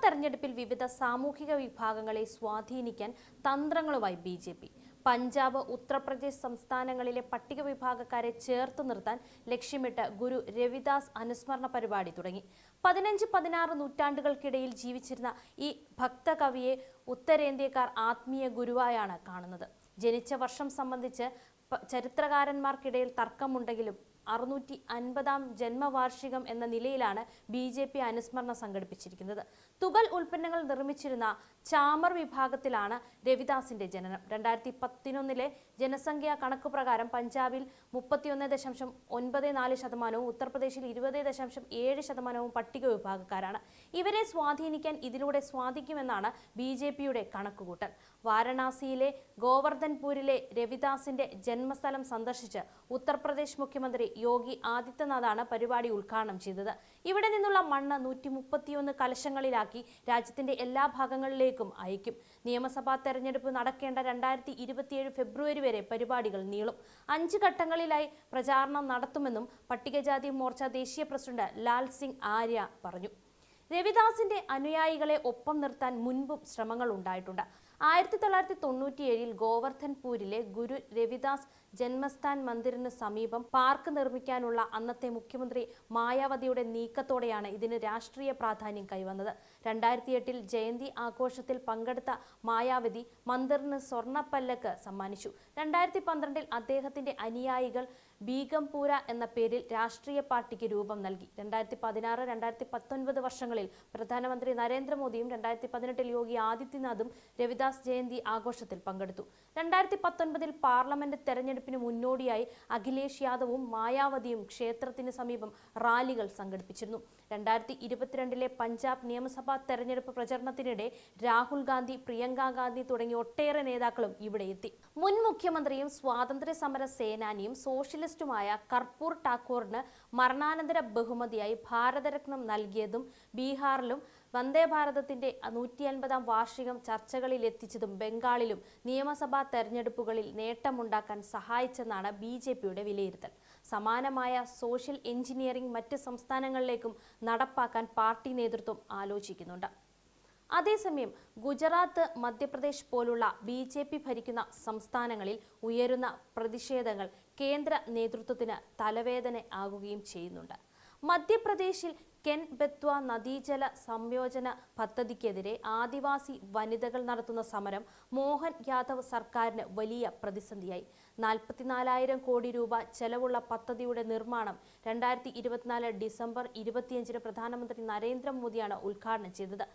തെരഞ്ഞെടുപ്പിൽ വിവിധ സാമൂഹിക വിഭാഗങ്ങളെ സ്വാധീനിക്കാൻ തന്ത്രങ്ങളുമായി ബി.ജെ.പി. പഞ്ചാബ്, ഉത്തർപ്രദേശ് സംസ്ഥാനങ്ങളിലെ പട്ടിക വിഭാഗക്കാരെ ചേർത്തു നിർത്താൻ ലക്ഷ്യമിട്ട് ഗുരു രവിദാസ് അനുസ്മരണ പരിപാടി തുടങ്ങി. 15-16 നൂറ്റാണ്ടുകൾക്കിടയിൽ ജീവിച്ചിരുന്ന ഈ ഭക്തകവിയെ ഉത്തരേന്ത്യക്കാർ ആത്മീയ ഗുരുവായാണ് കാണുന്നത്. ജനിച്ച വർഷം സംബന്ധിച്ച് ചരിത്രകാരന്മാർക്കിടയിൽ തർക്കമുണ്ടെങ്കിലും 650-ാം ജന്മവാർഷികം എന്ന നിലയിലാണ് ബി.ജെ.പി. അനുസ്മരണം സംഘടിപ്പിച്ചിരിക്കുന്നത്. തുകൽ ഉൽപ്പന്നങ്ങൾ നിർമ്മിച്ചിരുന്ന ചാമർ വിഭാഗത്തിലാണ് രവിദാസിന്റെ ജനനം. 2011 ജനസംഖ്യാ കണക്കുപ്രകാരം പഞ്ചാബിൽ 31.94%, ഉത്തർപ്രദേശിൽ 20.7% പട്ടിക വിഭാഗക്കാരാണ്. ഇവരെ സ്വാധീനിക്കാൻ ഇതിലൂടെ സാധിക്കുമെന്നാണ് ബി.ജെ.പിയുടെ കണക്കുകൂട്ടൽ. വാരണാസിയിലെ ഗോവർദ്ധൻപൂരിലെ രവിദാസിന്റെ ജന്മസ്ഥലം സന്ദർശിച്ച് ഉത്തർപ്രദേശ് മുഖ്യമന്ത്രി യോഗി ആദിത്യനാഥാണ് പരിപാടി ഉദ്ഘാടനം ചെയ്തത്. ഇവിടെ നിന്നുള്ള മണ്ണ് 131 കലശങ്ങളിലാക്കി രാജ്യത്തിന്റെ എല്ലാ ഭാഗങ്ങളിലേക്കും അയക്കും. നിയമസഭാ തെരഞ്ഞെടുപ്പ് നടക്കേണ്ട 2027 ഫെബ്രുവരി വരെ പരിപാടികൾ നീളും. 5 ഘട്ടങ്ങളിലായി പ്രചാരണം നടത്തുമെന്നും പട്ടികജാതി മോർച്ച ദേശീയ പ്രസിഡന്റ് ലാൽ സിംഗ് ആര്യ പറഞ്ഞു. രവിദാസിന്റെ അനുയായികളെ ഒപ്പം നിർത്താൻ മുൻപും ശ്രമങ്ങൾ ഉണ്ടായിട്ടുണ്ട്. 1997 ഗോവർദ്ധൻപൂരിലെ ഗുരു രവിദാസ് ജന്മസ്ഥാൻ മന്ദിറിന് സമീപം പാർക്ക് നിർമ്മിക്കാനുള്ള അന്നത്തെ മുഖ്യമന്ത്രി മായാവതിയുടെ നീക്കത്തോടെയാണ് ഇതിന് രാഷ്ട്രീയ പ്രാധാന്യം കൈവന്നത്. 2008 ജയന്തി ആഘോഷത്തിൽ പങ്കെടുത്ത മായാവതി മന്ദിറിന് സ്വർണ്ണപ്പല്ലക്ക് സമ്മാനിച്ചു. 2012 അദ്ദേഹത്തിന്റെ അനുയായികൾ ബീഗംപൂര എന്ന പേരിൽ രാഷ്ട്രീയ പാർട്ടിക്ക് രൂപം നൽകി. 2016-2019 വർഷങ്ങളിൽ പ്രധാനമന്ത്രി നരേന്ദ്രമോദിയും 2018 യോഗി ആദിത്യനാഥും രവിദാസ് ജയന്തി ആഘോഷത്തിൽ പങ്കെടുത്തു. 2019 പാർലമെന്റ് തെരഞ്ഞെടുപ്പിന് മുന്നോടിയായി അഖിലേഷ് യാദവും മായാവതിയും ക്ഷേത്രത്തിന് സമീപം റാലികൾ സംഘടിപ്പിച്ചിരുന്നു. 2022 പഞ്ചാബ് നിയമസഭാ തെരഞ്ഞെടുപ്പ് പ്രചരണത്തിനിടെ രാഹുൽ ഗാന്ധി, പ്രിയങ്ക ഗാന്ധി തുടങ്ങിയ ഒട്ടേറെ നേതാക്കളും ഇവിടെ എത്തി. മുൻ മുഖ്യമന്ത്രിയും സ്വാതന്ത്ര്യ സമര സേനാനിയും സോഷ്യലിസ്റ്റുമായ കർപ്പൂർ ഠാക്കൂറിന് മരണാനന്തര ബഹുമതിയായി ഭാരതരത്നം നൽകിയതും ബീഹാറിലും വന്ദേഭാരതത്തിന്റെ 150-ാം വാർഷികം ചർച്ചകളിൽ എത്തിച്ചതും ബംഗാളിലും നിയമസഭാ തെരഞ്ഞെടുപ്പുകളിൽ നേട്ടമുണ്ടാക്കാൻ സഹായിച്ചെന്നാണ് ബി.ജെ.പിയുടെ വിലയിരുത്തൽ. സമാനമായ സോഷ്യൽ എഞ്ചിനീയറിംഗ് മറ്റ് സംസ്ഥാനങ്ങളിലേക്കും നടപ്പാക്കാൻ പാർട്ടി നേതൃത്വം ആലോചിക്കുന്നുണ്ട്. അതേസമയം ഗുജറാത്ത്, മധ്യപ്രദേശ് പോലുള്ള ബി.ജെ.പി. ഭരിക്കുന്ന സംസ്ഥാനങ്ങളിൽ ഉയരുന്ന പ്രതിഷേധങ്ങൾ കേന്ദ്ര നേതൃത്വത്തിന് തലവേദന ആകുകയും ചെയ്യുന്നുണ്ട്. മധ്യപ്രദേശിൽ കെൻ ബെത്വ നദീജല സംയോജന പദ്ധതിക്കെതിരെ ആദിവാസി വനിതകൾ നടത്തുന്ന സമരം മോഹൻ യാദവ് സർക്കാരിന് വലിയ പ്രതിസന്ധിയായി. 44,000 കോടി രൂപ ചെലവുള്ള പദ്ധതിയുടെ നിർമ്മാണം 2024 ഡിസംബർ 25 പ്രധാനമന്ത്രി നരേന്ദ്രമോദിയാണ് ഉദ്ഘാടനം ചെയ്തത്.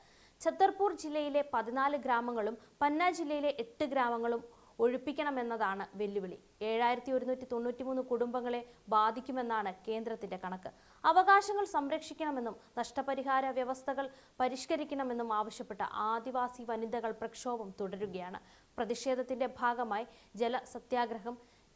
ഛത്തർപൂർ ജില്ലയിലെ 14 ഗ്രാമങ്ങളും പന്ന ജില്ലയിലെ 8 ഗ്രാമങ്ങളും ഒഴിപ്പിക്കണമെന്നതാണ് വെല്ലുവിളി. 7,193 കുടുംബങ്ങളെ ബാധിക്കുമെന്നാണ് കേന്ദ്രത്തിന്റെ കണക്ക്. അവകാശങ്ങൾ സംരക്ഷിക്കണമെന്നും നഷ്ടപരിഹാര വ്യവസ്ഥകൾ പരിഷ്കരിക്കണമെന്നും ആവശ്യപ്പെട്ട ആദിവാസി വനിതകൾ പ്രക്ഷോഭം തുടരുകയാണ്. പ്രതിഷേധത്തിന്റെ ഭാഗമായി ജല സത്യാഗ്രഹം,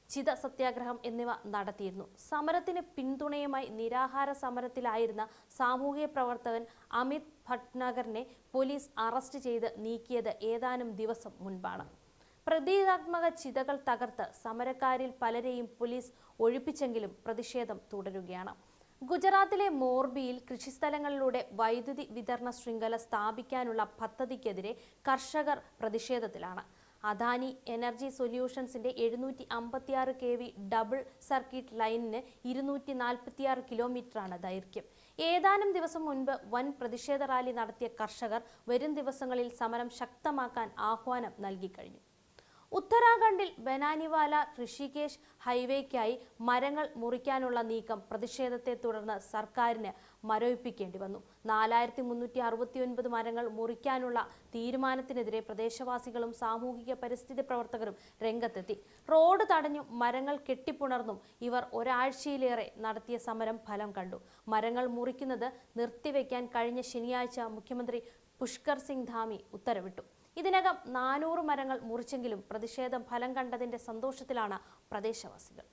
ചിത സത്യാഗ്രഹം എന്നിവ നടത്തിയിരുന്നു. സമരത്തിന് പിന്തുണയുമായി നിരാഹാര സമരത്തിലായിരുന്ന സാമൂഹിക പ്രവർത്തകൻ അമിത് ഭട്നാഗറിനെ പോലീസ് അറസ്റ്റ് ചെയ്ത് നീക്കിയത് ഏതാനും ദിവസം മുൻപാണ്. പ്രതീകാത്മക ചിതകൾ തകർത്ത് സമരക്കാരിൽ പലരെയും പോലീസ് ഒഴിപ്പിച്ചെങ്കിലും പ്രതിഷേധം തുടരുകയാണ്. ഗുജറാത്തിലെ മോർബിയിൽ കൃഷിസ്ഥലങ്ങളിലൂടെ വൈദ്യുതി വിതരണ ശൃംഖല സ്ഥാപിക്കാനുള്ള പദ്ധതിക്കെതിരെ കർഷകർ പ്രതിഷേധത്തിലാണ്. അദാനി എനർജി സൊല്യൂഷൻസിന്റെ 756 kV ഡബിൾ സർക്യൂട്ട് ലൈനിന് 246 കിലോമീറ്ററാണ് ദൈർഘ്യം. ഏതാനും ദിവസം മുൻപ് വൻ പ്രതിഷേധ റാലി നടത്തിയ കർഷകർ വരും ദിവസങ്ങളിൽ സമരം ശക്തമാക്കാൻ ആഹ്വാനം നൽകിക്കഴിഞ്ഞു. ഉത്തരാഖണ്ഡിൽ ബനാനിവാല ഋഷികേശ് ഹൈവേക്കായി മരങ്ങൾ മുറിക്കാനുള്ള നീക്കം പ്രതിഷേധത്തെ തുടർന്ന് സർക്കാരിന് മരവിപ്പിക്കേണ്ടി വന്നു. 4,369 മരങ്ങൾ മുറിക്കാനുള്ള തീരുമാനത്തിനെതിരെ പ്രദേശവാസികളും സാമൂഹിക പരിസ്ഥിതി പ്രവർത്തകരും രംഗത്തെത്തി. റോഡ് തടഞ്ഞും മരങ്ങൾ കെട്ടിപ്പുണർന്നും ഇവർ ഒരാഴ്ചയിലേറെ നടത്തിയ സമരം ഫലം കണ്ടു. മരങ്ങൾ മുറിക്കുന്നത് നിർത്തിവെക്കാൻ കഴിഞ്ഞ ശനിയാഴ്ച മുഖ്യമന്ത്രി പുഷ്കർ സിംഗ് ധാമി ഉത്തരവിട്ടു. ഇതിനകം 400 മരങ്ങൾ മുറിച്ചെങ്കിലും പ്രതിഷേധം ഫലം കണ്ടതിന്റെ സന്തോഷത്തിലാണ് പ്രദേശവാസികൾ.